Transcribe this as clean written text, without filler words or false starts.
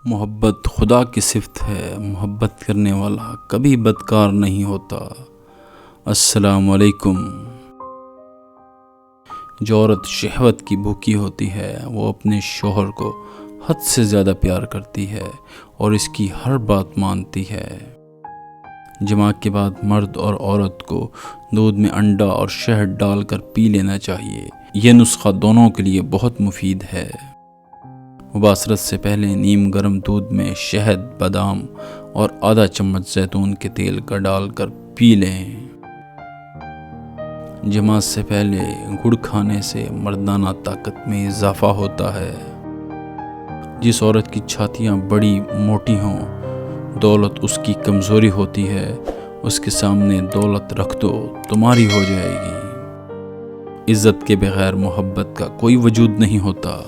محبت خدا کی صفت ہے، محبت کرنے والا کبھی بدکار نہیں ہوتا۔ السلام علیکم۔ جو عورت شہوت کی بھوکی ہوتی ہے وہ اپنے شوہر کو حد سے زیادہ پیار کرتی ہے اور اس کی ہر بات مانتی ہے۔ جماع کے بعد مرد اور عورت کو دودھ میں انڈا اور شہد ڈال کر پی لینا چاہیے۔ یہ نسخہ دونوں کے لیے بہت مفید ہے۔ مباشرت سے پہلے نیم گرم دودھ میں شہد، بادام اور آدھا چمچ زیتون کے تیل کا ڈال کر پی لیں۔ جماع سے پہلے گڑ کھانے سے مردانہ طاقت میں اضافہ ہوتا ہے۔ جس عورت کی چھاتیاں بڑی موٹی ہوں، دولت اس کی کمزوری ہوتی ہے، اس کے سامنے دولت رکھ دو، تمہاری ہو جائے گی۔ عزت کے بغیر محبت کا کوئی وجود نہیں ہوتا۔